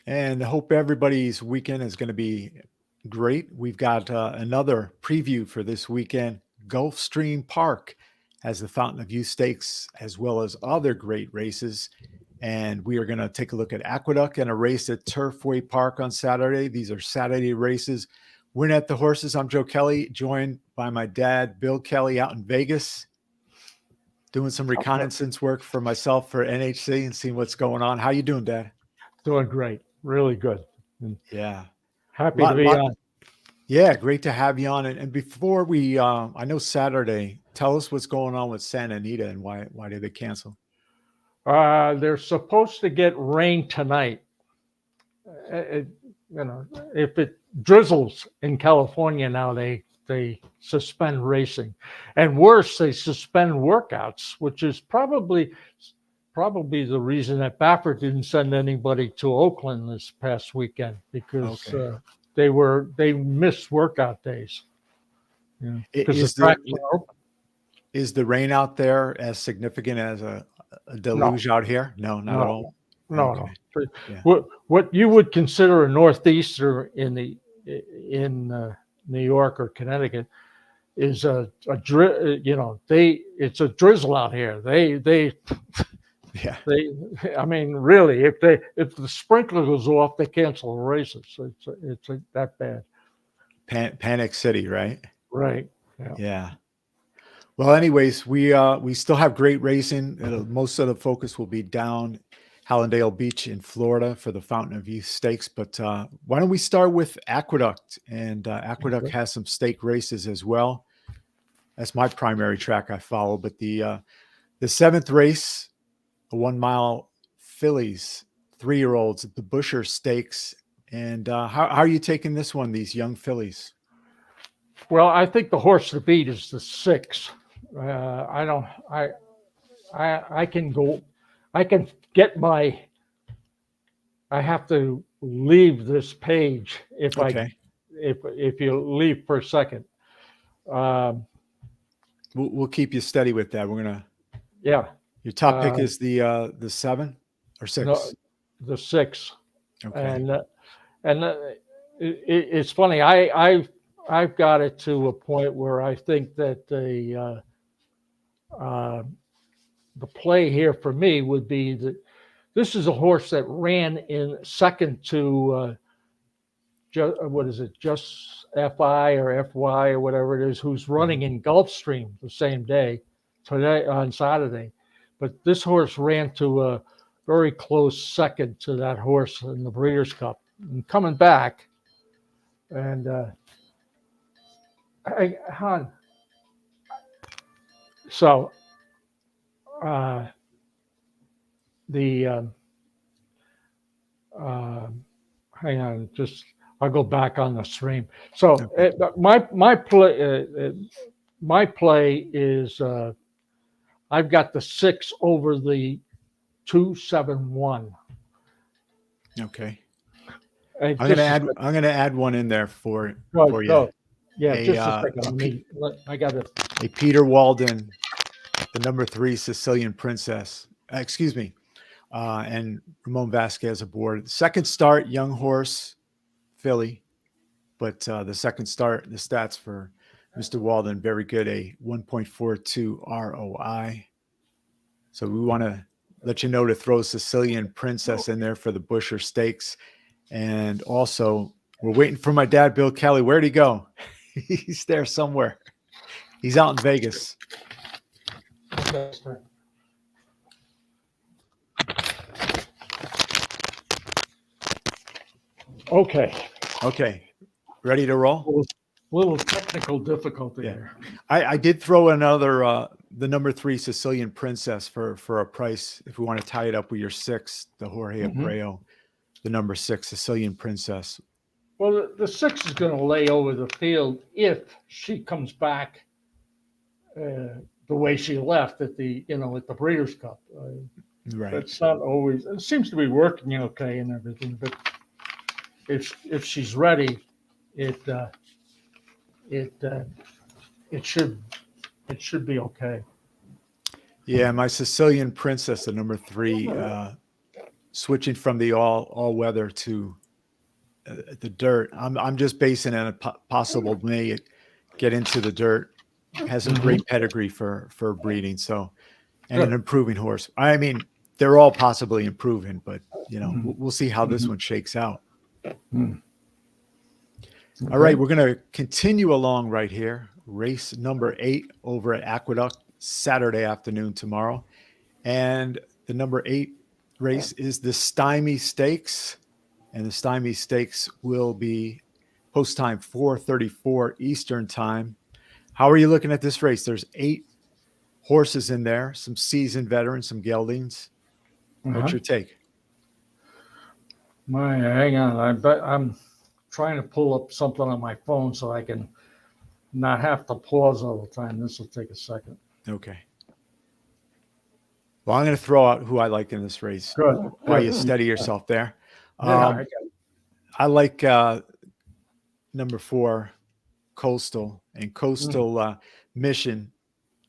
And I hope everybody's weekend is going to be great. We've got another preview for this weekend. Gulfstream Park has the Fountain of Youth Stakes as well as other great races. And we are going to take a look at Aqueduct and a race at Turfway Park on Saturday. These are Saturday races. Win at the Horses. I'm Joe Kelley, joined by my dad, Bill Kelley, out in Vegas, doing some reconnaissance work for myself for NHC and seeing what's going on. How you doing, Dad? Doing great, really good. And Yeah. happy to Lot, be lot, on. yeah, great to have you on. And before we, I know Saturday, tell us what's going on with Santa Anita and why did they cancel? They're supposed to get rain tonight. If it drizzles in California now, they suspend racing, and worse, they suspend workouts, which is probably the reason that Baffert didn't send anybody to Oakland this past weekend because Okay. they missed workout days. Yeah, because the Is tracks the were open. is the rain out there as significant as a No, deluge out here? No, not at no, all. no, Okay. no. Yeah. What you would consider a northeaster in New York or Connecticut is it's a drizzle out here. Yeah. I mean, really, if the sprinkler goes off, they cancel the races. It's that bad. Panic City, right? Right. Yeah. Yeah. Well, anyways, we still have great racing. Most of the focus will be down Hallandale Beach in Florida for the Fountain of Youth Stakes. But why don't we start with Aqueduct? And Aqueduct Okay. has some stake races as well. That's my primary track I follow. But the seventh race, a 1 mile fillies, 3-year-olds at the Busher Stakes. And how are you taking this one? These young fillies. Well, I think the horse to beat is the 6. I don't. I can go. I can get my. I have to leave this page Okay. if you leave for a second. Um, We'll keep you steady with that. We're gonna. yeah. Your top pick Uh, is the 7 or no, 6. the 6, Okay. and it's funny. I've got it to a point where I think that the play here for me would be that this is a horse that ran in second to what is it, just FI or FY or whatever it is, who's running in Gulfstream the same day, today on Saturday. But this horse ran to a very close second to that horse in the Breeders' Cup. And coming back, and hon, so uh, the uh, hang on, just I'll go back on the stream. So Okay. my play is I've got the 6 over the 271. Okay. And I'm just a gonna add one in there for go, you. go. Yeah, A just a second. I got it. a Peter Walden, the number 3 Sicilian Princess. Excuse me. And Ramon Vasquez aboard. Second start, young horse, filly. But the second start, the stats for Mr. Walden, very good. A 1.42 ROI. So we want to let you know to throw Sicilian Princess in there for the Busher Stakes. And also, we're waiting for my dad, Bill Kelley. Where'd he go? He's there somewhere. He's out in Vegas. Okay. Okay. Ready to roll? Little technical difficulty Yeah. there. I did throw another the number 3 Sicilian Princess for a price if we want to tie it up with your 6, the Jorge Abreu, the number 6 Sicilian Princess. Well, the 6 is going to lay over the field if she comes back the way she left at the at the Breeders' Cup. Right. That's not always. It seems to be working okay and everything, but if she's ready, it it it should be okay. Yeah, my Sicilian Princess, the number 3, switching from the all weather to the dirt. I'm just basing it on a possible may get into the dirt. Has some great pedigree for breeding. So, and an improving horse. I mean, they're all possibly improving, but we'll see how this one shakes out. Okay. All right, we're going to continue along right here. Race number 8 over at Aqueduct Saturday afternoon tomorrow. And the number 8 race is the Stymie Stakes. And the Stymie Stakes will be post time 4:34 Eastern time. How are you looking at this race? There's 8 horses in there, some seasoned veterans, some geldings. What's your take? Hang on. I'm trying to pull up something on my phone so I can not have to pause all the time. This will take a second. Okay. Well, I'm going to throw out who I like in this race. Good. While you steady yourself there. Yeah, I like number 4, Coastal, and Coastal Mission.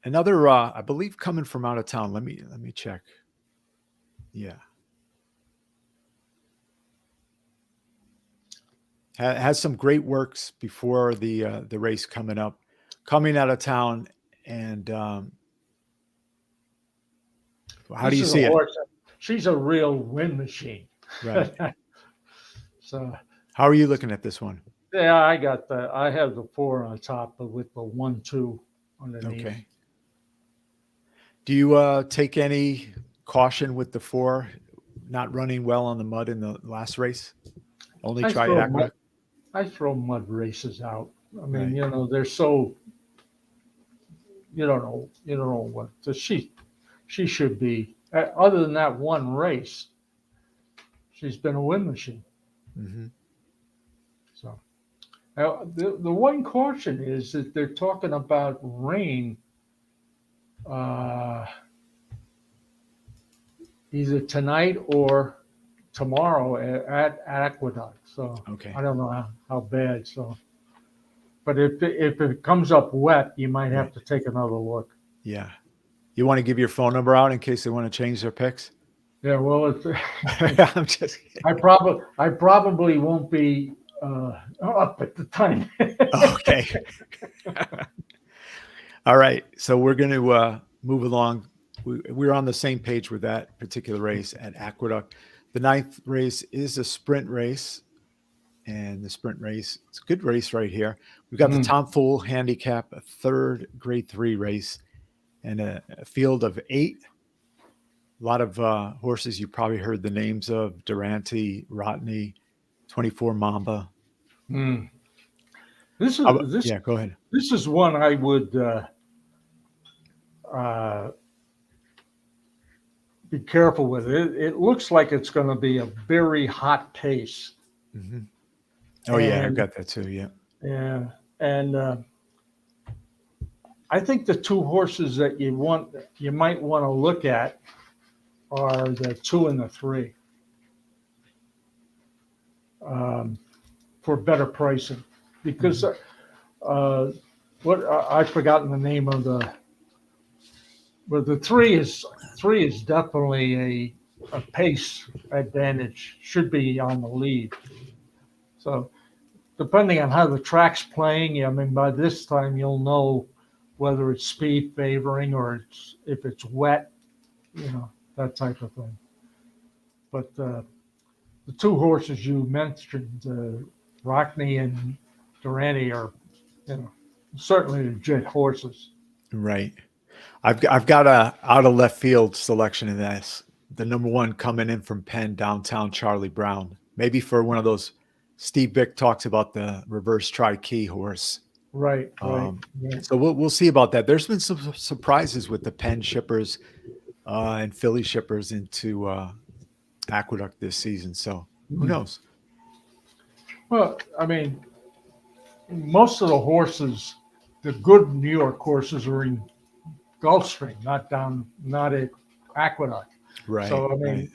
Another, I believe, coming from out of town. Let me check. Yeah. Has some great works before the race coming up, coming out of town, and how do you see it? She's a real win machine. Right. So, how are you looking at this one? Yeah, I got that. I have the 4 on top, but with the 1, 2 underneath. Okay. Do you take any caution with the 4 not running well on the mud in the last race? Only try Aqueduct? I throw mud races out. I mean, Right. they're so, you don't know what she should be. Other than that one race, she's been a win machine. Mm-hmm. So, the one caution is that they're talking about rain, either tonight or tomorrow at Aqueduct. So Okay. I don't know how bad. So, but if it comes up wet, you might have to take another look. Yeah. You want to give your phone number out in case they want to change their picks? Yeah. Well, I'm just kidding. I probably won't be up at the time. Okay. All right. So we're going to move along. We're on the same page with that particular race at Aqueduct. The 9th race is a sprint race. And the sprint race, it's a good race right here. We've got the Tom Fool handicap, a 3rd grade 3 race, and a field of 8. A lot of horses you probably heard the names of: Durante, Rotney, 24 Mamba. This yeah, go ahead. This is one I would be careful with. It looks like it's going to be a very hot pace. Mm-hmm. Oh, yeah, I got that too, yeah. Yeah, and I think the 2 horses that you might want to look at are the 2 and the 3 for better pricing, because I've forgotten the name of but the 3 is definitely a pace advantage, should be on the lead. So depending on how the track's playing, I mean, by this time you'll know whether it's speed favoring or if it's wet, that type of thing. But the 2 horses you mentioned, Rockney and Durante, are, certainly legit horses. Right. I've got a out of left field selection in this. The number 1 coming in from Penn, Downtown, Charlie Brown. Maybe for one of those. Steve Bick talks about the reverse tri-key horse. Right. So we'll see about that. There's been some surprises with the Penn shippers and Philly shippers into Aqueduct this season. So who knows? Well, I mean, most of the horses, the good New York horses, are in Gulfstream, not at Aqueduct. Right. So I mean,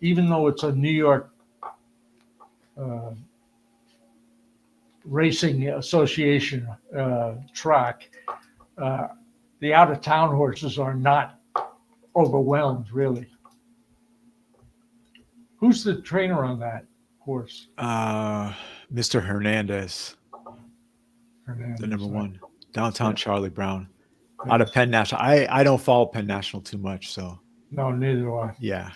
even though it's a New York Racing Association track, the out of town horses are not overwhelmed, really. Who's the trainer on that horse? Mr. Hernandez, the number Hernandez. one, downtown Yeah. Charlie Brown, out of Yes. Penn National. I don't follow Penn National too much, so No, neither do I. yeah.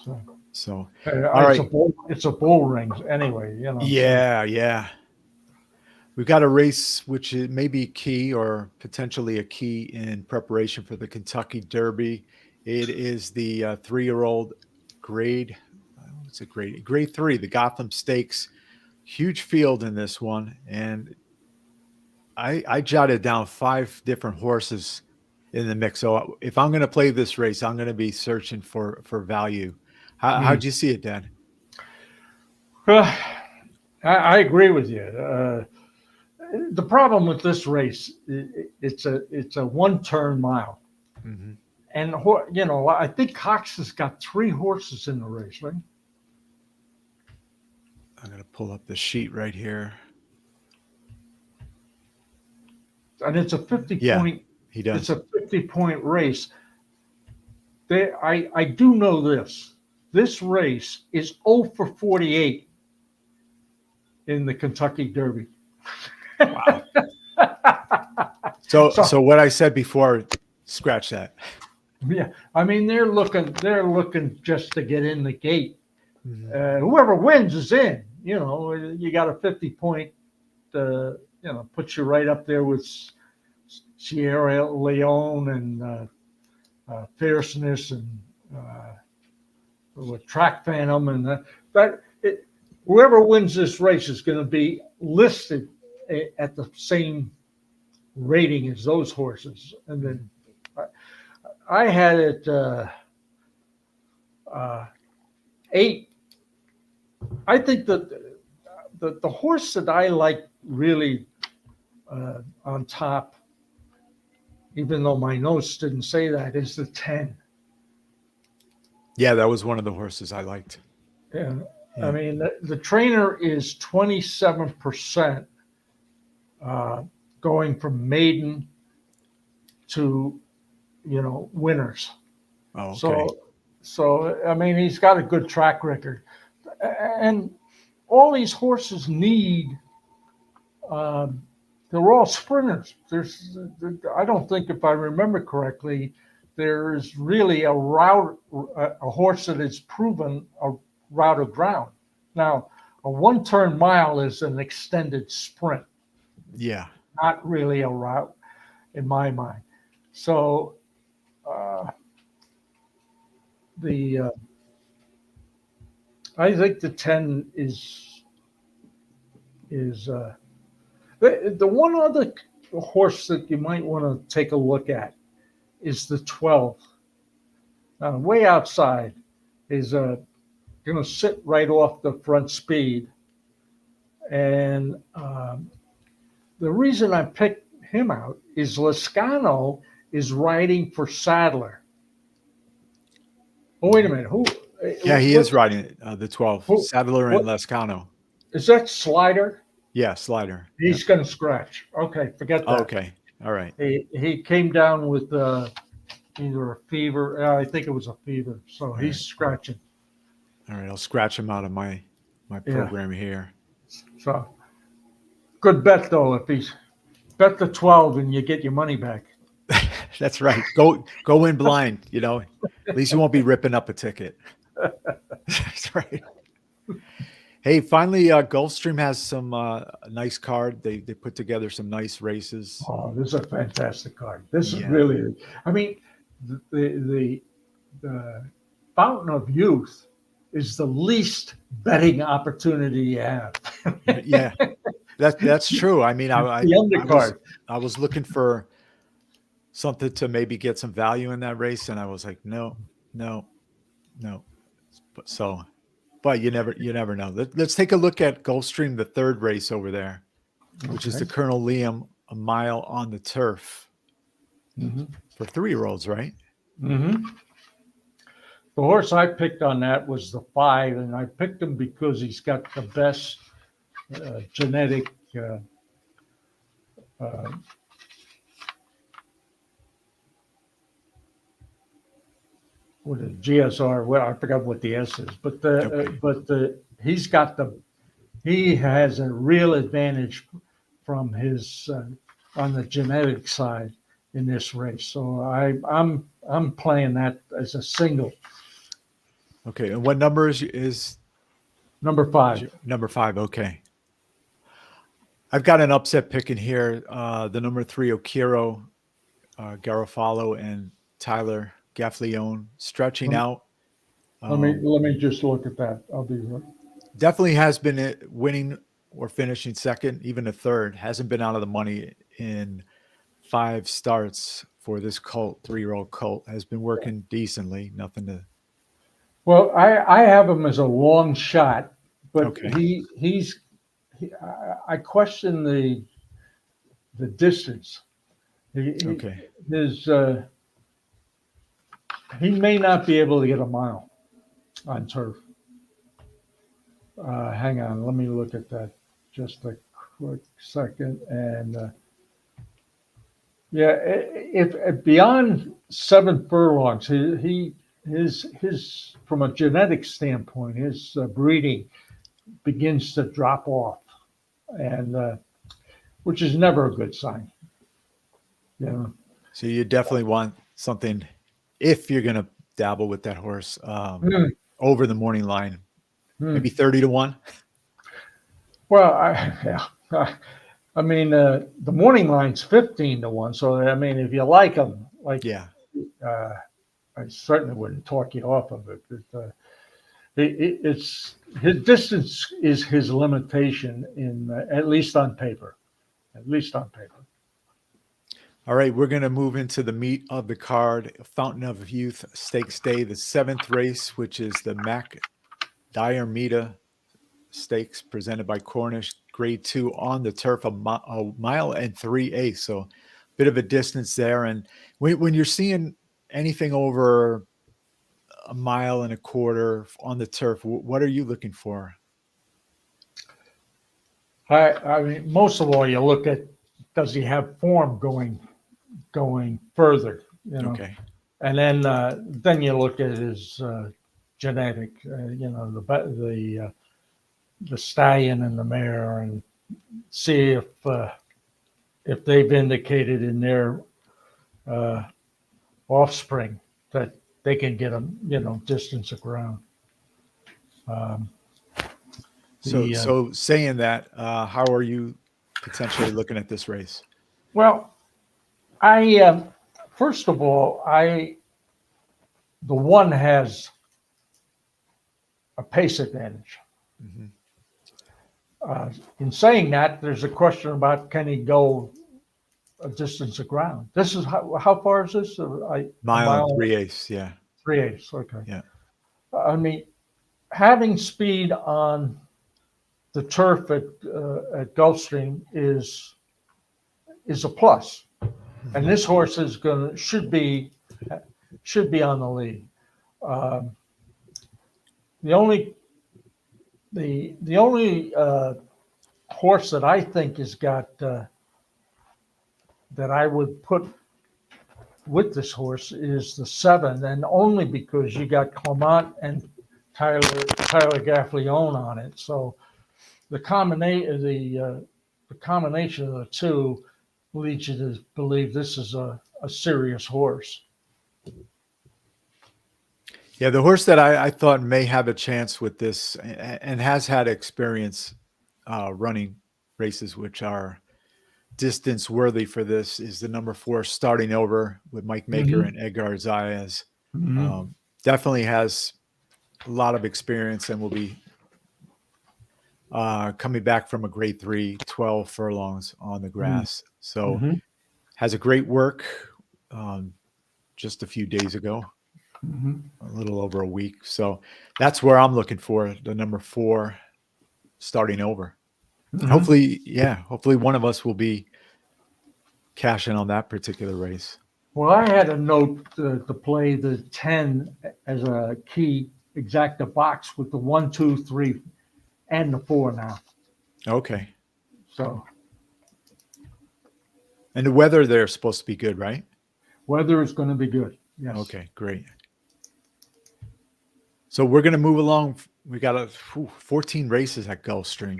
So, So all it's a right, bull. It's a bull ring anyway. You know. So yeah. We've got a race which may be key or potentially a key in preparation for the Kentucky Derby. It is the 3-year-old grade. What's it grade? Grade 3, the Gotham Stakes. Huge field in this one, and I jotted down 5 different horses in the mix. So if I'm going to play this race, I'm going to be searching for value. How'd you see it, Dan? I agree with you. The problem with this race, it's a one-turn mile, Mm-hmm. and I think Cox has got 3 horses in the race, right? I'm going to pull up the sheet right here. And it's a 50 Yeah, point. he does. It's a 50-point race. I do know this. This race is 0 for 48 in the Kentucky Derby. Wow. So what I said before, scratch that. Yeah, I mean they're looking just to get in the gate. Mm-hmm. Whoever wins is in. You got a 50-point. Puts you right up there with Sierra Leone and Fierceness and with Track Phantom and whoever wins this race is going to be listed at the same rating as those horses. And then I had it 8. I think that the horse that I like really on top, even though my notes didn't say that, is the 10. Yeah, that was one of the horses I liked. Yeah. Yeah. I mean, the trainer is 27% going from maiden to, winners. Oh, okay. So I mean, he's got a good track record, and all these horses need. They're all sprinters. I don't think, if I remember correctly, there's really a horse that is proven a route of ground. Now, a one-turn mile is an extended sprint, Yeah. not really a route in my mind. So I think the 10 is the one other horse that you might want to take a look at is the 12. Now, way outside is going to sit right off the front speed. And the reason I picked him out is Lascano is riding for Sadler. Oh, wait a minute. Who? Yeah, he is riding it, the 12. Who, Sadler and what Lascano. is that? Slider? Yeah, Slider. He's going to scratch. Okay, forget that. Okay. All right. He came down with either a fever. I think it was a fever. So he's scratching. All right. I'll scratch him out of my program here. So good bet though. If he's bet the 12 and you get your money back. That's right. Go in blind. At least you won't be ripping up a ticket. That's right. Hey, finally, Gulfstream has some nice card. They put together some nice races. Oh, this is a fantastic card. This is Yeah. really. I mean, the Fountain of Youth is the least betting opportunity you have. Yeah, that's true. I mean, The undercard. I was looking for something to maybe get some value in that race, and I was like, no. But you never know. Let's take a look at Gulfstream, the 3rd race over there, which is the Colonel Liam, a mile on the turf for 3-year-olds, right? Mm-hmm. The horse I picked on that was the 5, and I picked him because he's got the best genetic what is GSR? Well, I forgot what the S is, but he has a real advantage from his on the genetic side in this race. So I'm playing that as a single. Okay. And what number is Number is 5. your number 5? Okay. I've got an upset pick in here. The number 3, Okiro, Garofalo, and Tyler Gaffleone stretching Let, out. let me just look at that. I'll be right. Definitely has been winning or finishing second, even a third. Hasn't been out of the money in 5 starts for this colt, 3-year-old colt. Has been working decently. Nothing to. Well, I have him as a long shot, but Okay. I question the distance. He, Okay. his he may not be able to get a mile on turf. Hang on, let me look at that just a quick second. And yeah, if beyond 7 furlongs, his from a genetic standpoint, his breeding begins to drop off, and which is never a good sign. Yeah. So you definitely want something if you're going to dabble with that horse Mm, over the morning line, mm. maybe 30 to 1. Well, yeah. I mean, the morning line's 15 to 1. So, I mean, if you like them, like, Yeah. uh, I certainly wouldn't talk you off of it. But it's his distance is his limitation in at least on paper. At least on paper. All right, we're going to move into the meat of the card, Fountain of Youth Stakes Day, the 7th race, which is the Mac Diarmida Stakes presented by Cornish, Grade 2 on the turf, a mile and 3/8. So a bit of a distance there. And when you're seeing anything over a mile and a quarter on the turf, what are you looking for? I mean, most of all, you look at does he have form going further, Okay. and then you look at his genetic, the stallion and the mare, and see if they've indicated in their uh, offspring that they can get them, distance of ground. Um, So, the so saying that, how are you potentially looking at this race? Well, I first of all, the one has a pace advantage. Mhm. In saying that, there's a question about can he go a distance of ground. This is how far is this? A Mile and mile, 3/8. Yeah. 3/8. Okay. Yeah. I mean, having speed on the turf at Gulfstream is a plus, and Mhm. this horse is should be on the lead. Um, the only the only horse that I think has got that I would put with this horse is the 7, and only because you got Clement and Tyler Gaffleone on it. So the combination of the two leads you to believe this is a serious horse. Yeah, the horse that I thought may have a chance with this and has had experience running races which are distance worthy for this is the number 4 Starting Over with Mike Maker Mm-hmm. and Edgar Zayas. Mm-hmm. Definitely has a lot of experience and will be coming back from a grade 3, 12 furlongs on the grass. So Mm-hmm. has a great work just a few days ago, Mm-hmm. a little over a week. So that's where I'm looking for the number 4 Starting Over. Mm-hmm. Hopefully one of us will be cashing on that particular race. Well, I had a note to play the 10 as a key exacta box with the 1, 2, 3, and the 4 now. Okay. So And the weather there is supposed to be good, right? weather is going to be good. Yes. Okay, great. So we're going to move along. We got 14 races at Gulfstream.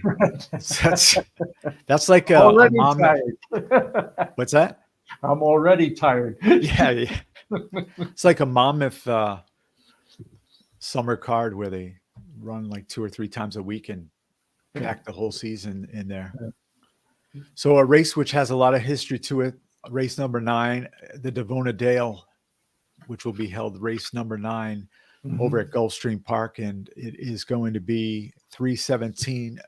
That's like a Already mom. tired. What's that? I'm already tired. Yeah. It's like a Monmouth summer card where they run like 2 or 3 times a week and pack the whole season in there. So a race which has a lot of history to it, race number 9, the Devona Dale, which will be held race number 9 over at Gulfstream Park, and it is going to be 3:17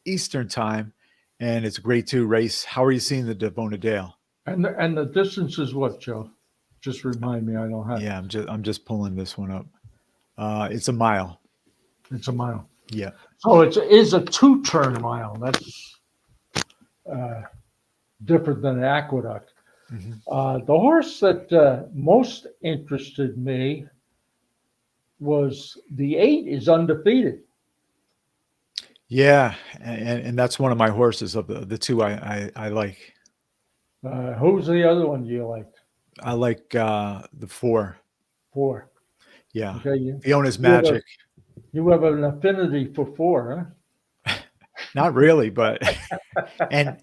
Eastern time, and it's a grade 2 race. How are you seeing the Devona Dale? And the distance is what, Joe? Just remind me. I don't have. Yeah, I'm just pulling this one up. It's a mile. It's a mile. Yeah. So it is a 2-turn mile. That's different than an aqueduct. The horse that most interested me was the 8 is undefeated. Yeah, and that's one of my horses of the 2 I like. Who's the other one you liked? I like the 4. 4. Yeah. Okay. Fiona's Magic. You have an affinity for 4, huh? Not really, but and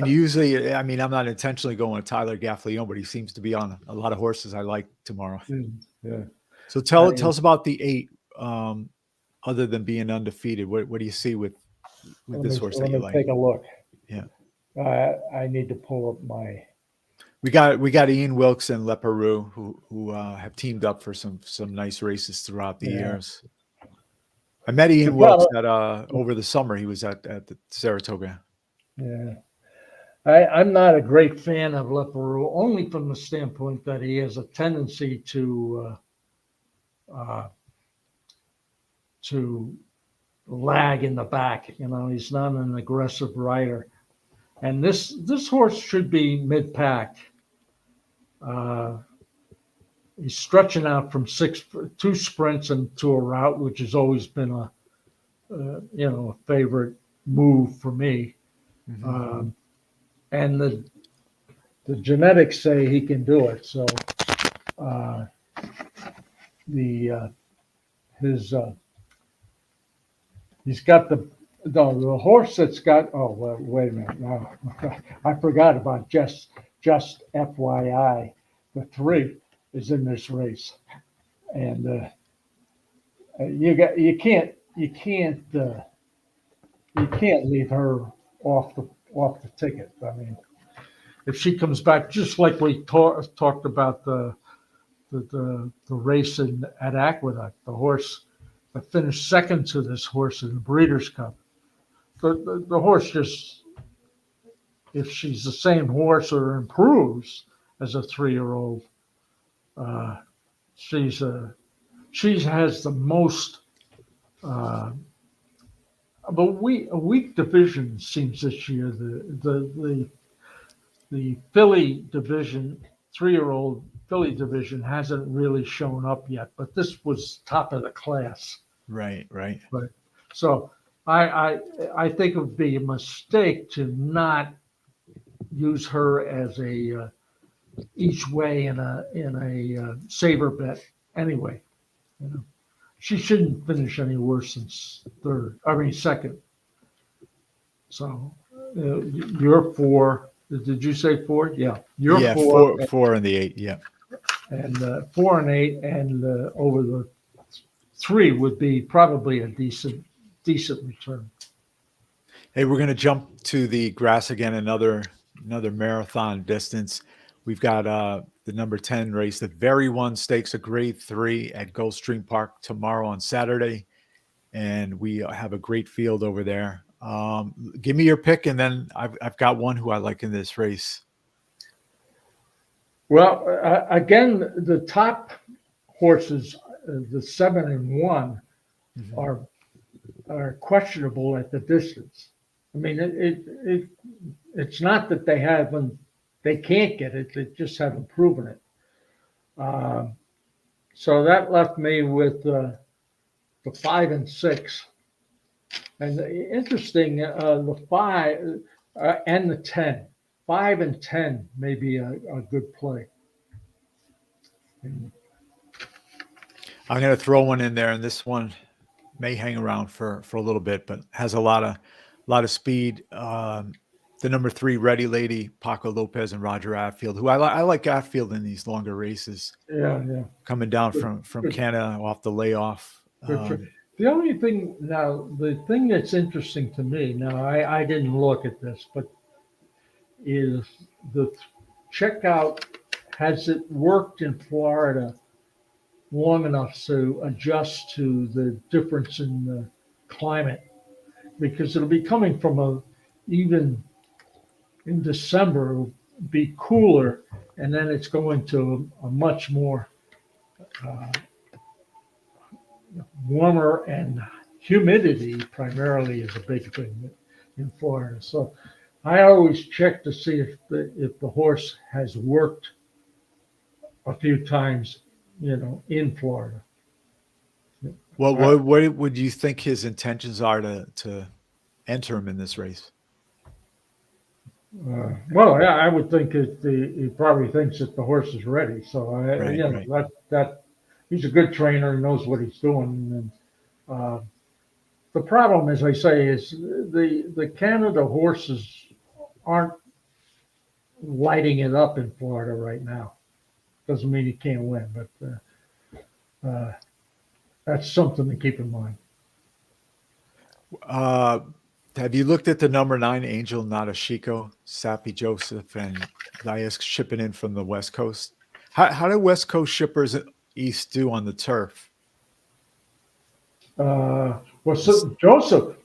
usually, I mean, I'm not intentionally going with Tyler Gaffleone, but he seems to be on a lot of horses I like tomorrow. Yeah. So tell us about the 8. Other than being undefeated, what do you see with this horse that you like? Let me take a look. Yeah. I need to pull up my. We got Ian Wilkes and Leperoux who have teamed up for some nice races throughout the years. I met Ian Wilkes at over the summer. He was at the Saratoga. Yeah. I'm not a great fan of Leperoux, only from the standpoint that he has a tendency to lag in the back. You know, he's not an aggressive rider. And this horse should be mid-pack. He's stretching out from 2 sprints and to a route, which has always been a favorite move for me. And the genetics say he can do it. So he's got the horse that's got. Oh well, wait a minute. No, I forgot about just FYI. The 3 is in this race, and you can't leave her off the ticket. I mean, if she comes back, just like we talked about the race at Aqueduct, the horse that finished second to this horse in the Breeders' Cup. The horse just, if she's the same horse or improves as a 3-year-old, she has the most. A weak division seems this year. The filly division, 3-year-old filly division hasn't really shown up yet, but this was top of the class. Right. But so I think it would be a mistake to not use her as a each way in a saver bet anyway. You know, she shouldn't finish any worse than second. So you're 4. Did you say 4? Yeah, you're 4. 4 and the 8. Yeah, and 4 and 8, and over the 3 would be probably a decent return. Hey, we're going to jump to the grass again. Another marathon distance. We've got the number 10 race, the Very One Stakes, a grade 3 at Gulfstream Park tomorrow on Saturday, and we have a great field over there. Give me your pick, and then I've got one who I like in this race. Well, again, the top horses, the 7 and 1, are questionable at the distance. I mean, it's not that they can't get it; they just haven't proven it. So that left me with the 5 and 6. And interesting, the 5 and the 10. 5 and 10 may be a good play. I'm going to throw one in there, and this one may hang around for a little bit, but has a lot of speed. The number 3 Ready Lady, Paco Lopez and Roger Atfield, who I like Atfield in these longer races, Yeah, yeah. coming down Good, from good, Canada off the layoff. good for. The only thing now, the thing that's interesting to me now, I didn't look at this, but is the checkout, has it worked in Florida long enough to adjust to the difference in the climate? Because it'll be coming from even in December, it'll be cooler, and then it's going to a much more uh, warmer, and humidity primarily is a big thing in Florida. So I always check to see if the horse has worked a few times, in Florida. Well, Uh, what would you think his intentions are to enter him in this race? well, yeah, I would think that he probably thinks that the horse is ready. So Right, right. that he's a good trainer, knows what he's doing. And the problem, as I say, is the Canada horses aren't lighting it up in Florida right now. Doesn't mean he can't win, but that's something to keep in mind. Have you looked at the number 9 Angel Nadashiko, Sappy Joseph, and Dias shipping in from the West Coast? How do West Coast shippers east do on the turf? Well, so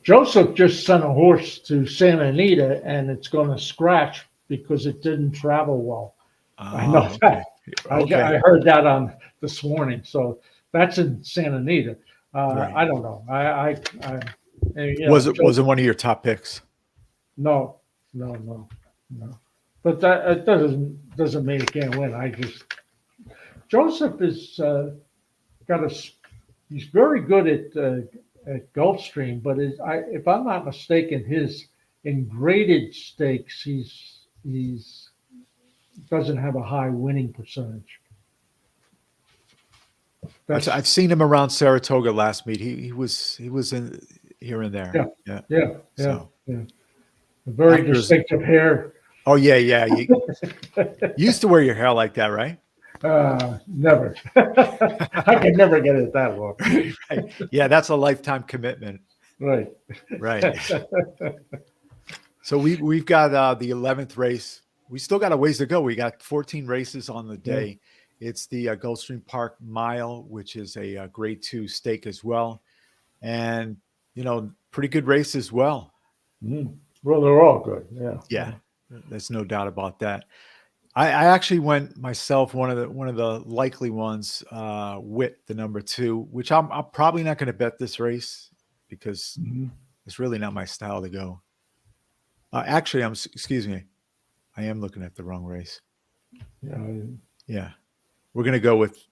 Joseph just sent a horse to Santa Anita, and it's going to scratch because it didn't travel well. I know Oh, that. okay. I heard that on this morning. So that's in Santa Anita. Right. I don't know. Was it one of your top picks? No, no. But that it doesn't mean he can't win. Joseph is he's very good at Gulfstream, but if I'm not mistaken, his in graded stakes he's doesn't have a high winning percentage. I've seen him around Saratoga last meet. He was in here and there. Yeah. So A very Actors- distinctive hair. oh yeah. You used to wear your hair like that, right? Never. I could never get it that long. Right. Yeah, that's a lifetime commitment. Right. Right. So we've got the 11th race. We still got a ways to go. We got 14 races on the day. It's the Gulfstream Park Mile, which is a grade 2 stake as well. And, pretty good race as well. Mm. Well, they're all good. Yeah, there's no doubt about that. I actually went myself one of the likely ones, Wit, the number 2, which I'm probably not going to bet this race because it's really not my style to go. Actually, excuse me, I am looking at the wrong race. Yeah, we're going to go with.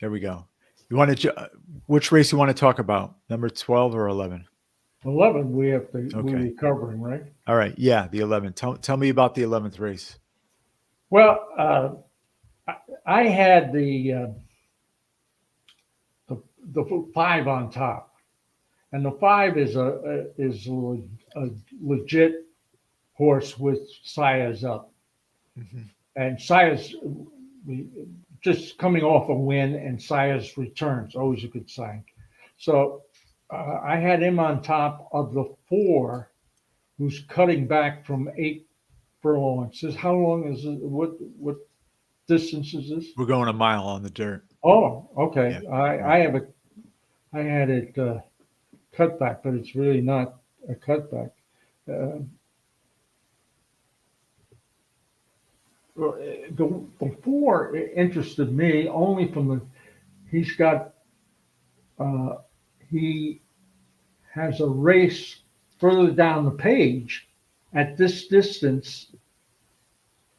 There we go. You want to? Which race you want to talk about? Number 12 or 11? 11. We have to. Okay. We're covering, right? All right. Yeah, the 11. Tell me about the 11th race. Well, I had the 5 on top, and the 5 is a legit horse with Sias up, and Sias just coming off a win, and Sias returns, always a good sign. So I had him on top of the 4, who's cutting back from 8 furlongs. How long is it? What distance is this? We're going a mile on the dirt. Oh, okay. Yeah. I had it cut back, but it's really not a cutback. The 4 interested me only from he has a race further down the page at this distance,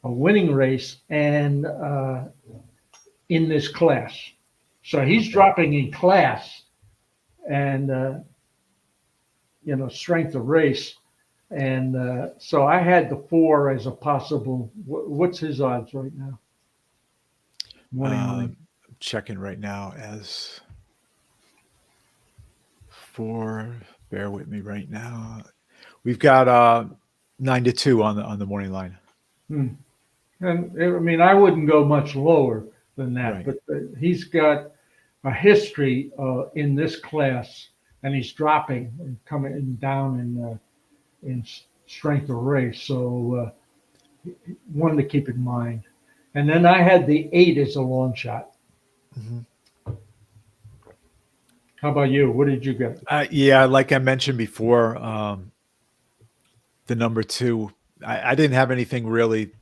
a winning race, and in this class. So he's dropping in class and, strength of race. And so I had the 4 as a possible. What's his odds right now? checking right now as for. Bear with me right now. We've got 9-2 on the morning line. Hmm. And I mean, I wouldn't go much lower than that, Right. but he's got a history in this class, and he's dropping and coming down in strength of race. So one to keep in mind. And then I had the 8 as a long shot. Mhm. How about you? What did you get? Yeah, like I mentioned before, the number 2. I didn't have anything really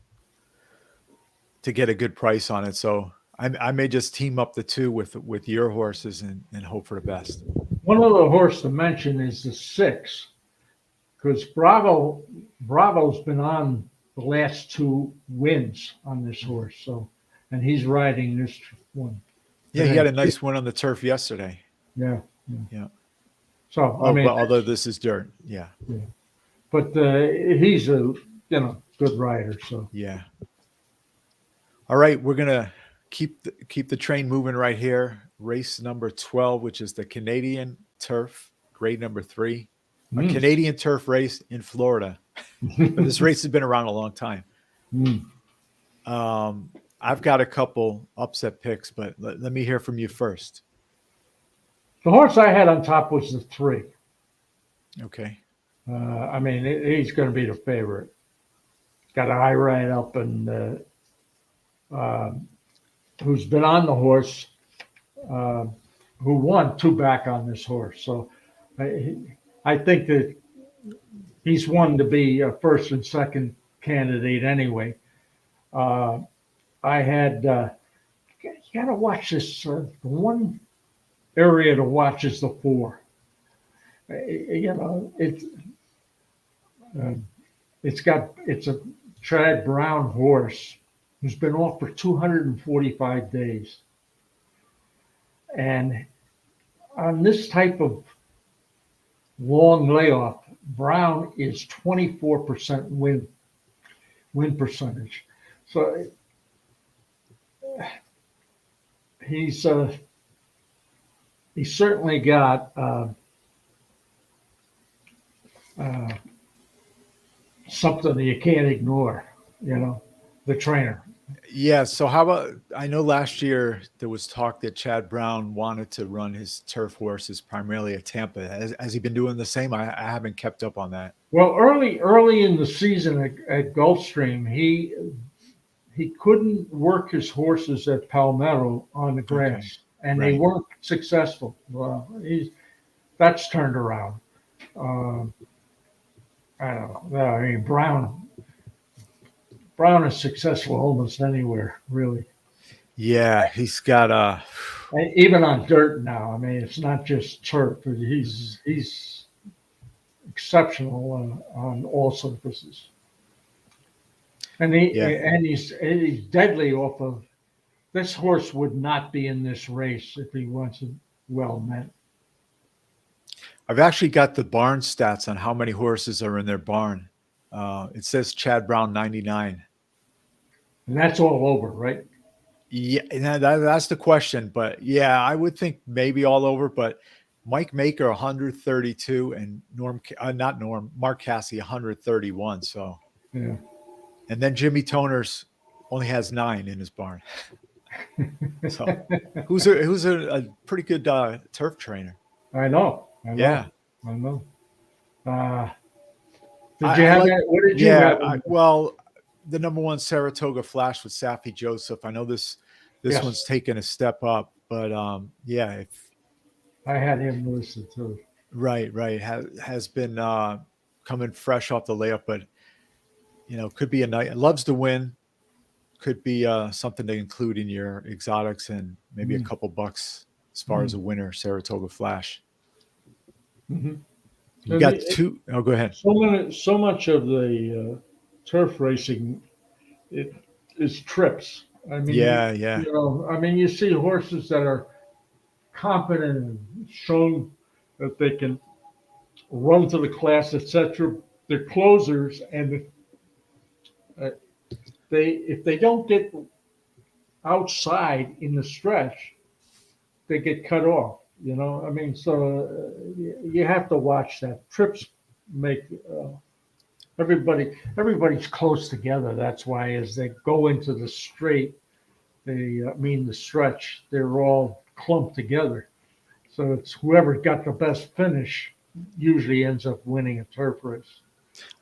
to get a good price on it, so I may just team up the 2 with your horses and hope for the best. One other horse to mention is the 6, because Bravo's been on the last 2 wins on this horse. So, and he's riding this one Yeah, he had today. a nice win on the turf yesterday. Yeah. Yeah. So I Oh, mean, but although this is dirt. Yeah. yeah. But he's a good rider. So Yeah. All right, we're gonna keep the train moving right here. Race number 12, which is the Canadian Turf, grade number 3, a mm. Canadian turf race in Florida. But this race has been around a long time. Mm. I've got a couple upset picks, but let me hear from you first. The horse I had on top was the 3. Okay. I mean, he's going to be the favorite. Got a high ride up, and who's been on the horse, uh, who won 2 back on this horse. So I think that he's one to be a first and second candidate anyway. I had you got to watch this. The one area to watch is the 4. Uh, it's a Chad Brown horse who's been off for 245 days, and on this type of long layoff, Brown is 24% win percentage. So he's certainly got something that you can't ignore. The trainer. Yeah. So how about, I know last year there was talk that Chad Brown wanted to run his turf horses primarily at Tampa. Has he been doing the same? I haven't kept up on that. Well, early in the season at Gulfstream, he couldn't work his horses at Palmetto on the grass, Okay. and Right. they weren't successful. Well, that's turned around. I don't know. I mean, Brown is successful almost anywhere, really. Yeah, he's got And even on dirt now. I mean, it's not just turf. He's exceptional on all surfaces. And he's deadly off of. This horse would not be in this race if he wasn't well met. I've actually got the barn stats on how many horses are in their barn. It says Chad Brown 99. And that's all over, right? Yeah, and that's the question. But yeah, I would think maybe all over. But Mike Maker 132 and Mark Cassey 131. So, Yeah. and then Jimmy Toners only has 9 in his barn. So who's a pretty good turf trainer? I know. Yeah. I know. Did you have that? What did you have? Well, the number 1 Saratoga Flash with Safi Joseph. I know this Yes. one's taken a step up, but yeah, I had him listed too. right, has been coming fresh off the layup, but could be a night. Loves to win. Could be something to include in your exotics and maybe a couple bucks as far as a winner. Saratoga Flash. Mm-hmm. You got 2. Oh, go ahead. So much of the turf racing is trips. I mean, Yeah. I mean, you see horses that are competent and shown that they can run to the class, etc. They're closers, and if they don't get outside in the stretch, they get cut off. I mean, so you have to watch that. Trips make everybody's close together. That's why as they go into the straight, the stretch, they're all clumped together. So it's whoever got the best finish usually ends up winning a turf race.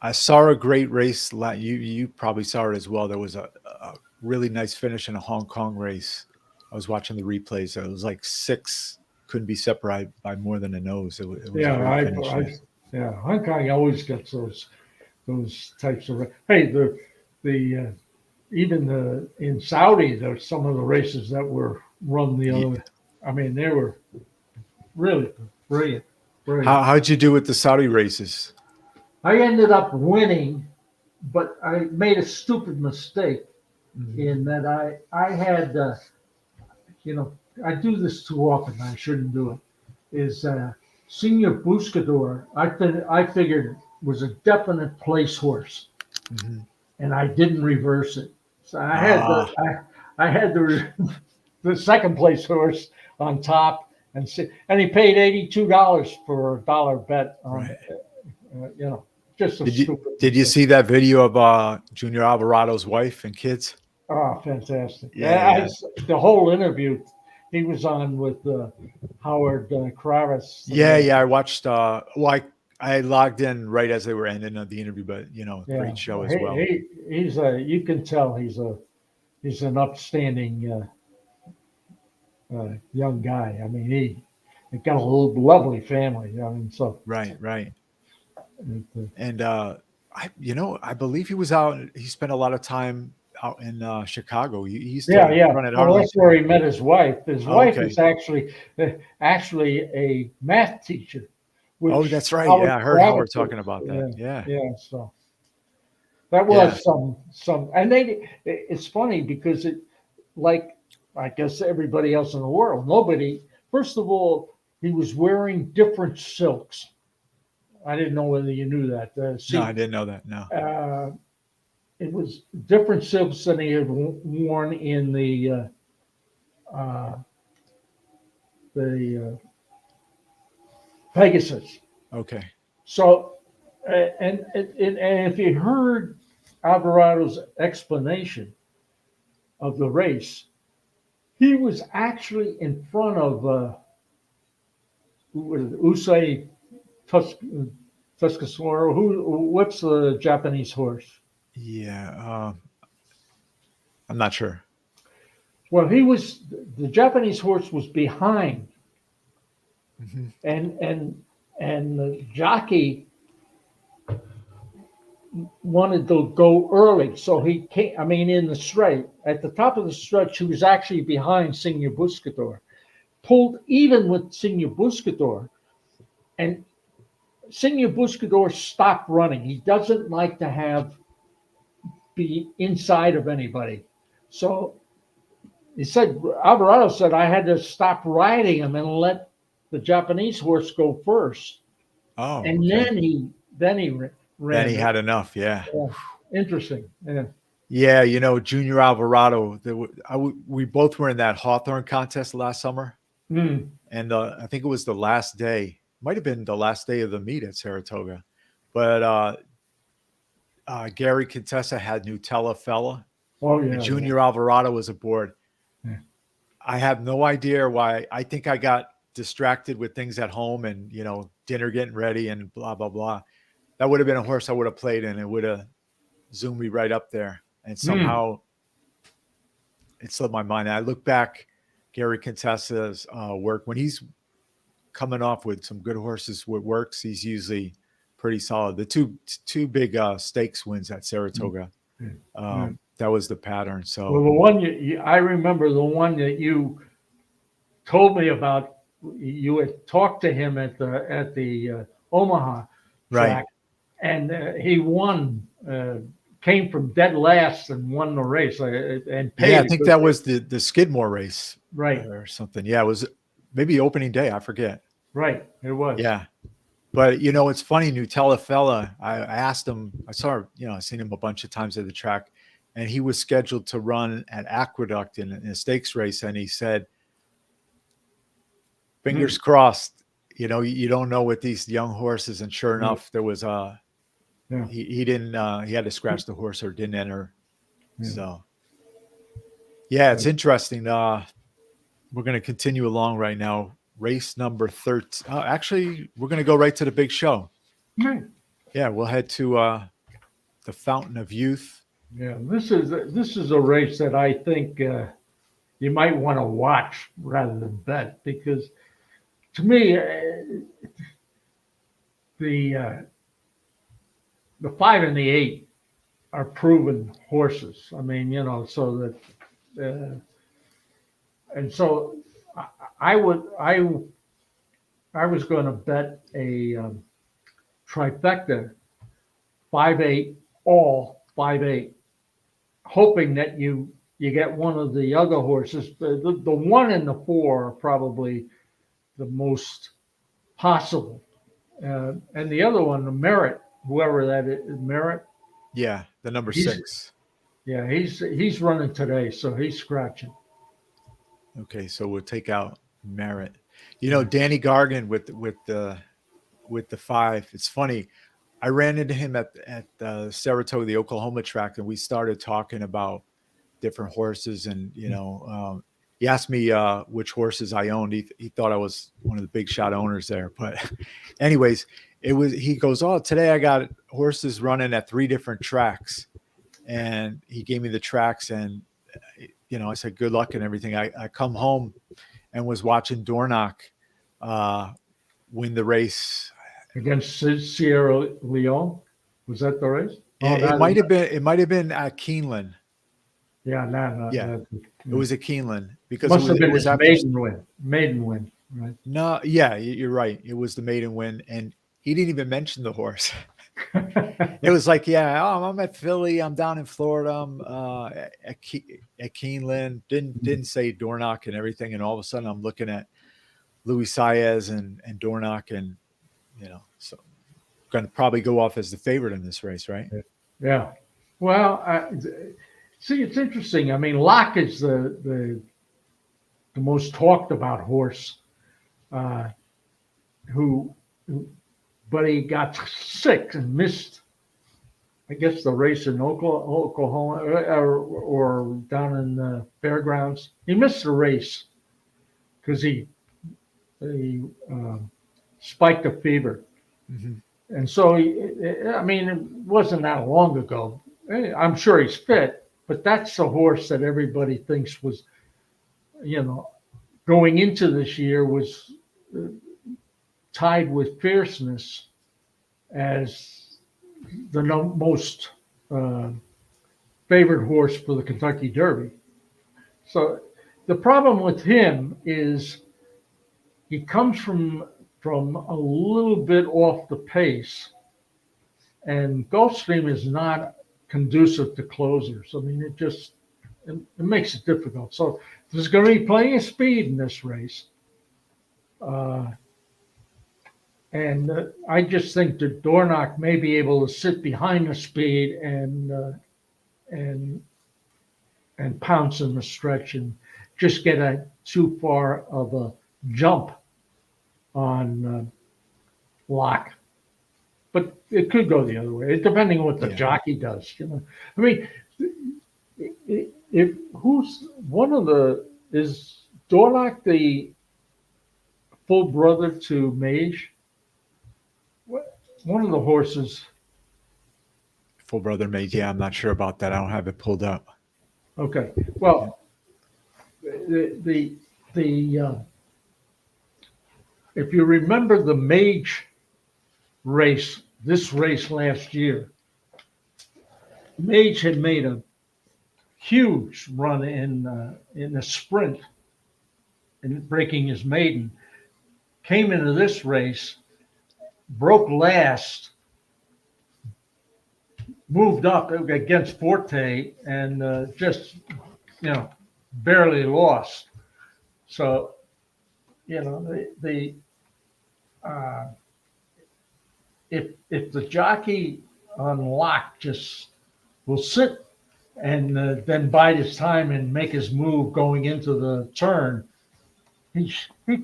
I saw a great race. You probably saw it as well. There was a really nice finish in a Hong Kong race. I was watching the replays. It was like six couldn't be separated by more than a nose. It was a Yeah, great finish. yeah, Hong Kong always gets those types of. Hey, the even in Saudi, there's some of the races that were run the other. I mean, they were really brilliant. How'd you do with the Saudi races? I ended up winning, but I made a stupid mistake in that I had I do this too often. I shouldn't do it. Is Senior Buscador? I figured was a definite place horse, and I didn't reverse it. So I had the second place horse on top, and he paid $82 for a dollar bet on just a stupid. Did you see that video of Junior Alvarado's wife and kids? Oh, fantastic! Yeah. The whole interview he was on with Howard Kravis. Yeah. I watched. I logged in right as they were ending the interview, but great show as well. He's you can tell he's an upstanding young guy. I mean, he got a lovely family. I mean, so right. And I believe he was out. He spent a lot of time out in Chicago. He used to run at Well, that's where he met his wife. His wife is actually a math teacher. That's right. I heard Howard talking about that. Yeah. So that was some, and it's funny because like I guess everybody else in the world, first of all, he was wearing different silks. I didn't know whether you knew that. No, I didn't know that. No. It was different silks than he had worn in the Pegasus. Okay. So, and if you heard Alvarado's explanation of the race, he was actually in front of Usai Tuscasoro. What's the Japanese horse? Yeah, I'm not sure. Well, the Japanese horse was behind, and the jockey wanted to go early, so he came. I mean, in the straight at the top of the stretch, he was actually behind Senior Buscador, pulled even with Senior Buscador, and Senior Buscador stopped running. He doesn't like to be inside of anybody. So Alvarado said, I had to stop riding him and let the Japanese horse go first. Oh, and okay. then he ran. Then he had enough. Yeah. Interesting. Yeah. Yeah. Junior Alvarado, we both were in that Hawthorne contest last summer. And I think it was the last day, might have been the last day of the meet at Saratoga, but Gary Contessa had Nutella Fella. Oh, yeah. Junior Alvarado was aboard. Yeah. I have no idea why. I think I got distracted with things at home and, dinner getting ready and blah, blah, blah. That would have been a horse I would have played in. It would have zoomed me right up there. And somehow it slipped my mind. And I look back, Gary Contessa's work, when he's coming off with some good horses with works, he's usually pretty solid. The two big stakes wins at Saratoga. That was the pattern. So, well, the one I remember the one that you told me about. You had talked to him at the Omaha track, right? And he won. Came from dead last and won the race. And paid. Yeah, I think that was the Skidmore race, right, or something. Yeah, it was maybe opening day. I forget. Right, it was. Yeah. But, it's funny, Nutella Fella, I asked him, I saw, I've seen him a bunch of times at the track, and he was scheduled to run at Aqueduct in a stakes race, and he said, "Fingers crossed." You know, you don't know with these young horses, and sure enough, there was Yeah. he didn't he had to scratch the horse or didn't enter. Yeah. So yeah, it's interesting. We're going to continue along right now. Race number 13. Actually, we're going to go right to the big show. Right. Yeah, we'll head to the Fountain of Youth. Yeah, this is a race that I think you might want to watch rather than bet, because to me the 5 and the 8 are proven horses. I mean, you know, so that and so I was going to bet a trifecta 5-8 all 5-8, hoping that you get one of the other horses. The 1 and the 4 are probably the most possible, and the other one, the Merit, whoever that is, Merit. Yeah, the number 6. Yeah, he's running today, so he's scratching. Okay, so we'll take out Merit. You know, Danny Gargan with the 5. It's funny. I ran into him at Saratoga, the Oklahoma track, and we started talking about different horses. And you know, he asked me which horses I owned. He thought I was one of the big shot owners there. But, anyways, he goes, "Oh, today I got horses running at 3 different tracks," and he gave me the tracks, and you know, I said good luck and everything. I come home and was watching Dornock win the race Against Sierra Leone. Was that the race? It might have been at Keeneland. Yeah, no. Yeah, it was at Keeneland because Must have been it was his after, maiden win, right? No, yeah, you're right. It was the maiden win, and he didn't even mention the horse. It was like, yeah, I'm at Philly. I'm down in Florida. I'm at Keeneland. Didn't say Dornock and everything, and all of a sudden I'm looking at Luis Saez and Dornock, and you know, so going to probably go off as the favorite in this race, right? Yeah. Well, see, it's interesting. I mean, Locke is the most talked about horse, but he got sick and missed, I guess, the race in Oklahoma or down in the fairgrounds. He missed the race because he spiked a fever. Mm-hmm. And so, I mean, it wasn't that long ago. I'm sure he's fit, but that's the horse that everybody thinks was, you know, going into this year was tied with fierceness as the most favored horse for the Kentucky Derby. So the problem with him is he comes from a little bit off the pace, and Gulfstream is not conducive to closers. I mean, it makes it difficult. So there's going to be plenty of speed in this race. And I just think that Dornock may be able to sit behind the speed and pounce in the stretch and just get too far of a jump on Locke. But it could go the other way, depending on what the jockey does. You know, I mean, is Dornock the full brother to Mage? One of the horses. Full brother Mage. Yeah, I'm not sure about that. I don't have it pulled up. Okay. Well, the if you remember the Mage race, this race last year, Mage had made a huge run in the sprint and breaking his maiden. Came into this race, broke last, moved up against Forte, and just, you know, barely lost. So, you know, if the jockey on Locke just will sit and then bide his time and make his move going into the turn, he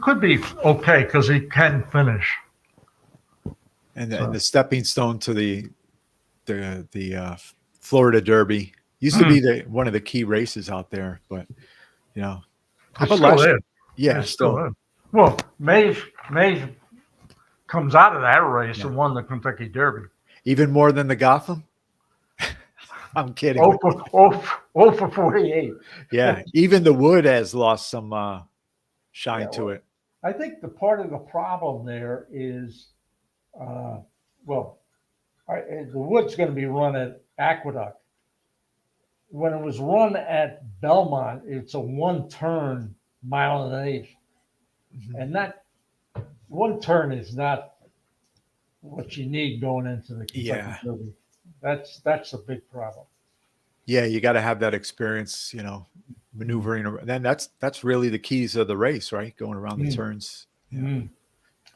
could be okay because he can finish. And the stepping stone to the Florida Derby used to be one of the key races out there, but how It's about still last? in. Yeah, It's still. in. Well, Mays comes out of that race and Yeah. won the Kentucky Derby. Even more than the Gotham. I'm kidding. Oh for 48. Yeah, even the Wood has lost some shine to it. I think the part of the problem there is, well, the Wood's going to be run at Aqueduct. When it was run at Belmont, it's a one-turn mile and an eighth, and that one turn is not what you need going into the Kentucky Derby. That's a big problem. Yeah, you got to have that experience, maneuvering. Then that's really the keys of the race, right? Going around the turns. Yeah.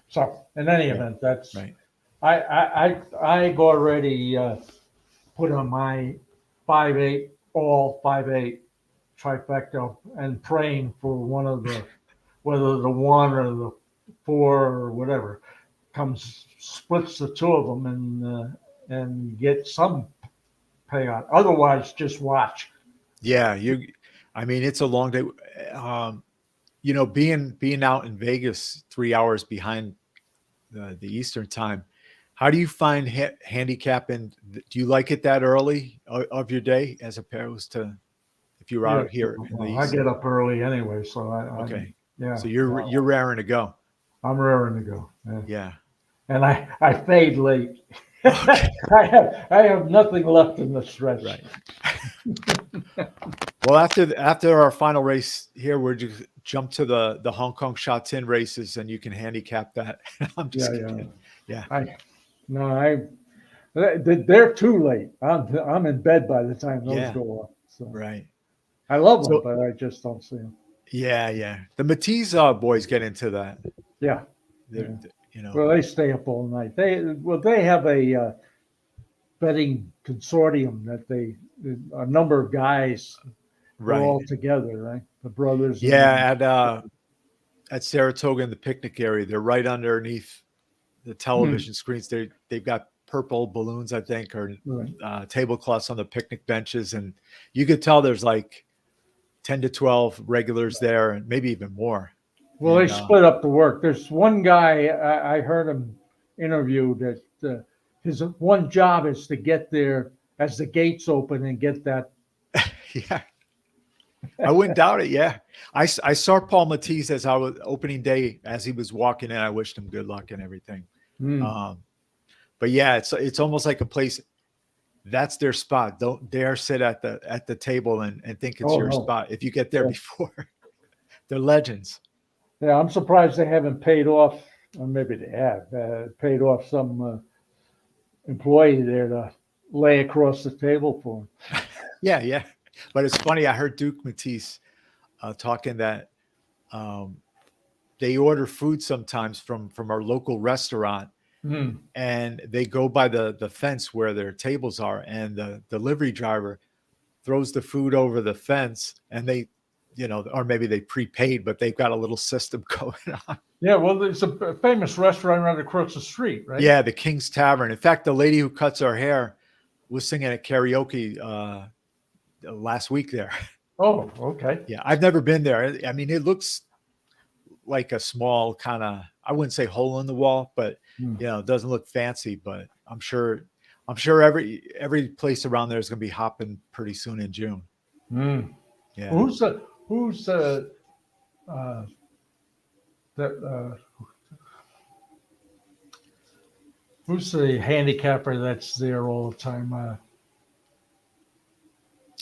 So in any event, that's right. I've already put on my 5-8 all 5-8 trifecta and praying for one of the whether the 1 or the 4 or whatever comes splits the two of them and get some payout. Otherwise, just watch. Yeah, I mean, it's a long day. Being out in Vegas 3 hours behind the Eastern time, how do you find handicapping? Do you like it that early of your day as opposed to if you were out here in the East? I get up early anyway, so okay. Yeah. So you're raring to go. I'm raring to go. Yeah. And I fade late. Okay. I have nothing left in the stretch. Right. Well, after our final race here, we're just jump to the Hong Kong Shatin races, and you can handicap that. I'm just kidding. Yeah. They're too late. I'm in bed by the time those go off. So. Right. I love them, but I just don't see them. Yeah. The Matisse boys get into that. Yeah. Well, they stay up all night. They have a betting consortium that a number of guys are all together, right? The brothers. Yeah, at Saratoga in the picnic area, they're right underneath the television screens. They've got purple balloons, I think, or tablecloths on the picnic benches, and you could tell there's like 10 to 12 regulars there, and maybe even more. Well, they split up the work. There's one guy I heard him interviewed that his one job is to get there as the gates open and get that. Yeah, I wouldn't doubt it. Yeah, I saw Paul Matisse as I was opening day as he was walking in. I wished him good luck and everything. But yeah, it's almost like a place that's their spot. Don't dare sit at the table and think it's your spot if you get there before. They're legends. Yeah, I'm surprised they haven't paid off, or maybe they have paid off some employee there to lay across the table for him. Yeah. But it's funny. I heard Duke Matisse talking that they order food sometimes from our local restaurant, and they go by the fence where their tables are, and the delivery driver throws the food over the fence, and they, or maybe they prepaid, but they've got a little system going on. Yeah, well, there's a famous restaurant right across the street, right? Yeah, the King's Tavern. In fact, the lady who cuts our hair was singing at karaoke last week there. Oh, okay. Yeah, I've never been there. I mean, it looks like a small kind of, I wouldn't say hole in the wall, but it doesn't look fancy. But I'm sure every place around there is going to be hopping pretty soon in June. Yeah. Who's the handicapper that's there all the time?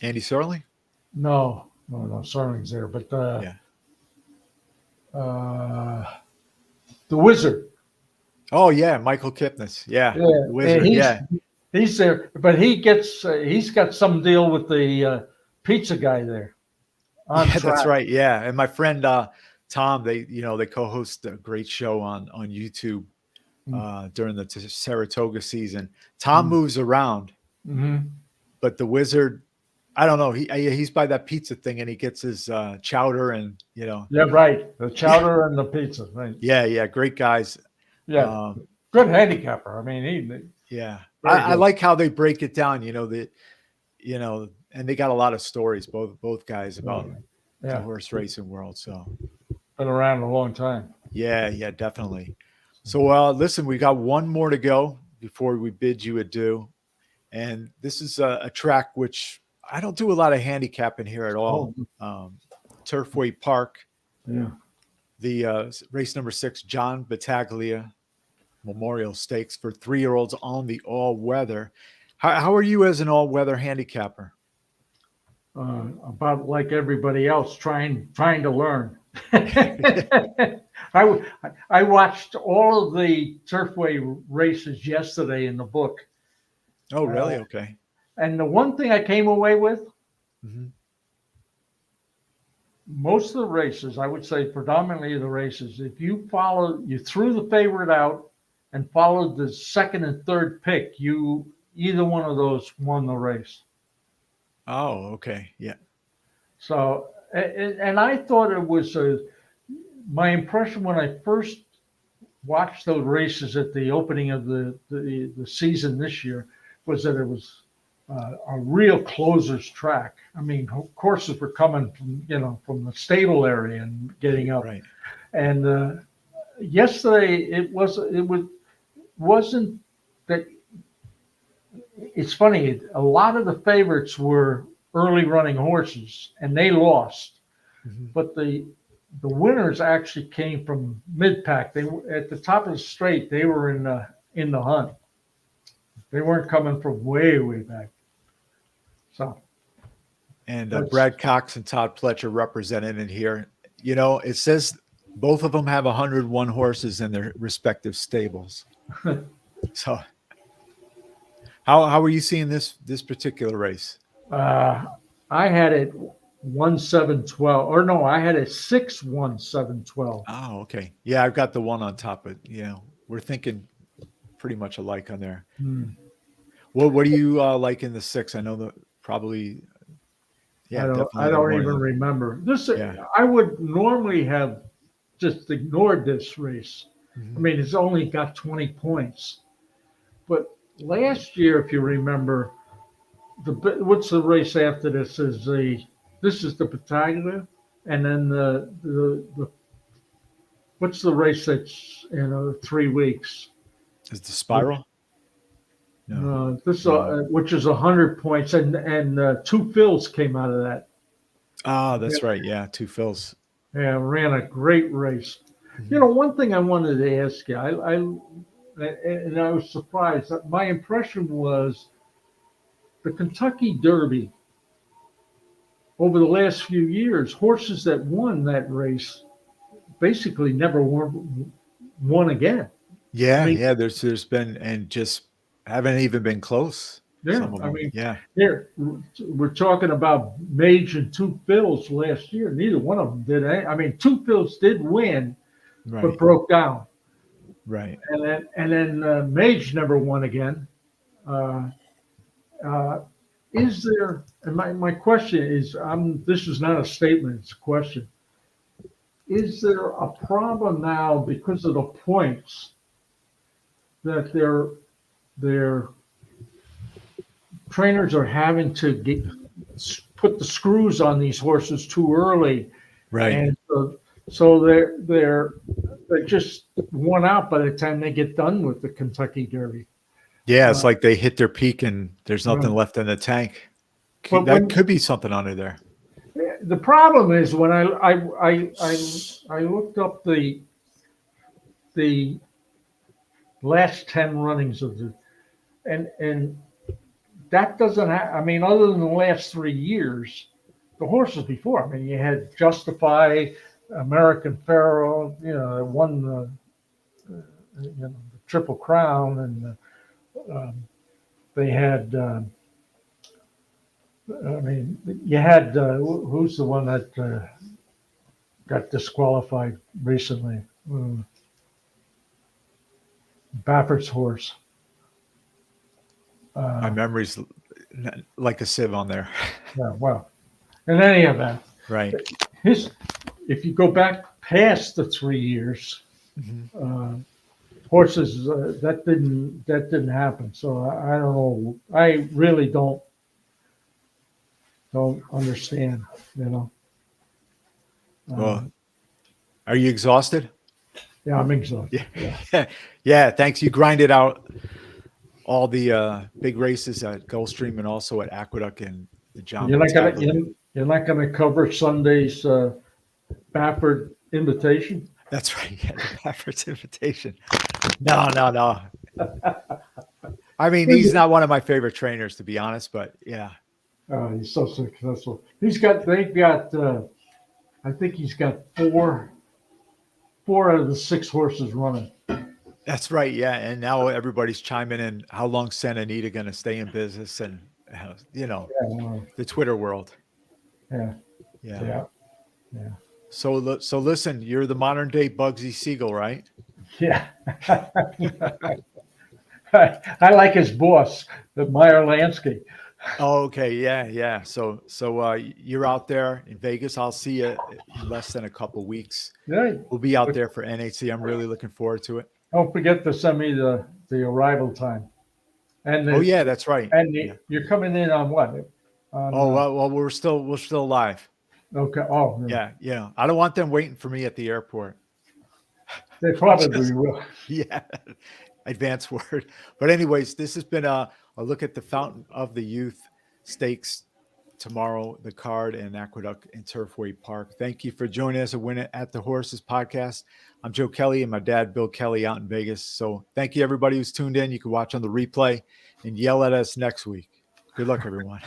Andy Serling? No, Serling's there, but the Wizard. Oh yeah, Michael Kipnis. Yeah, the Wizard. He's there, but he's got some deal with the pizza guy there. That's right. Yeah, and my friend Tom, they co-host a great show on YouTube during the Saratoga season. Tom moves around, but the Wizard I don't know. He's by that pizza thing, and he gets his chowder, and Yeah, right. The yeah, chowder and the pizza, right? yeah, great guys. Yeah, Um, good handicapper. I mean, he yeah, very I good. like how they break it down. And they got a lot of stories, both guys, about the Yeah, horse racing world. So been around a long time. yeah, definitely. So listen, we got one more to go before we bid you adieu. And this is a track which I don't do a lot of handicapping here at all. Oh, Turfway Park, yeah. the race number 6, John Battaglia Memorial Stakes for 3-year-olds on the all-weather. How are you as an all-weather handicapper? About like everybody else, trying to learn. I watched all of the Turfway races yesterday in the book, Oh, really? Okay. and the one thing I came away with, Mhm. most of the races, I would say predominantly the races, if you threw the favorite out and followed the second and third pick, either one of those won the race. Oh, okay. Yeah. So, and I thought it was my impression when I first watched those races at the opening of the season this year was that it was a real closer's track. I mean, horses were coming from the stable area and getting up. Right. And yesterday wasn't that. It's funny. A lot of the favorites were early running horses, and they lost. Mhm. But the winners actually came from mid pack. They were at the top of the straight. They were in the hunt. They weren't coming from way back. So And that's Brad Cox and Todd Pletcher represented in here. It says both of them have 101 horses in their respective stables. So how are you seeing this particular race? I had it 1-7-12, or no, I had it 6-1-7-12. Oh, okay. Yeah, I've got the one on top, but we're thinking pretty much alike on there. Hmm. What do you like in the 6? I know that probably, yeah, I definitely the don't one. even remember this. Yeah. I would normally have just ignored this race. I Mhm. mean, it's only got 20 points, but last year, if you remember, what's the race after this is the Battaglia, and then the what's the race that's in 3 weeks? Is the spiral? No. This No. which is 100 points, and two fills came out of that. Ah, that's right. Yeah, 2 fills. Yeah, ran a great race. Mhm. One thing I wanted to ask you, and I was surprised. My impression was the Kentucky Derby over the last few years, horses that won that race basically never won again. I Yeah, mean, yeah. There's been, and just haven't even been close. yeah, Some of I them. mean, Yeah. here we're talking about Mage and Two Fills last year. Neither one of them did. I mean, Two Fills did win, but Right. broke down, Right. and then Mage never won again. Uh, uh, is there? And my question is, this is not a statement; it's a question. Is there a problem now because of the points that their trainers are having to put the screws on these horses too early, Right. and so they're just worn out by the time they get done with the Kentucky Derby. Yeah, Uh, it's like they hit their peak and there's nothing right. left in the tank. But That when could be something under there. the problem is when I looked up the last 10 runnings of and that doesn't I mean, other than the last 3 years, the horses before, I mean, you had Justify, American Pharaoh, won the Triple Crown, and they had, I mean, you had, who's the one that got disqualified recently? Baffert's horse. My Uh, memory's like a sieve on there. Yeah, well, in any event, Right. if you go back past the 3 years, Mhm. uh, horses that didn't happen. So I don't know. I really don't understand. You know. Well, Um, are you exhausted? yeah, I'm exhausted. Yeah. Yeah. Yeah. Yeah. Thanks. You grinded out all the big races at Gulfstream and also at Aqueduct and the John You're not gonna Battaglia. you're not gonna cover Sunday's Baffert invitation. That's right. Yeah, the Baffert's invitation. No, no, no. I mean, he's not one of my favorite trainers, to be honest, but yeah, He's so successful. They've got. I think he's got four out of the six horses running. that's right. Yeah. And now everybody's chiming in. How long Santa Anita going to stay in business? And, Yeah, the Twitter world. yeah, Yeah. yeah, yeah. So listen, you're the modern day Bugsy Siegel, right? Yeah. I like his boss, the Meyer Lansky. Oh, okay. Yeah. Yeah. So you're out there in Vegas. I'll see you in less than a couple weeks. Yeah. We'll be out there for NHC. I'm really looking forward to it. Don't forget to send me the arrival time. And Oh yeah, that's right. Yeah. you're coming in on what? On, Oh well, we're still live. okay. Oh, Yeah, yeah. I don't want them waiting for me at the airport. they probably Just- will. yeah, advance word. But anyways, this has been a look at the Fountain of the Youth Stakes tomorrow, the card and Aqueduct and Turfway Park. Thank you for joining us a Win at the Horses podcast. I'm Joe Kelley and my dad, Bill Kelley, out in Vegas. So thank you, everybody who's tuned in. You can watch on the replay and yell at us next week. Good luck, everyone.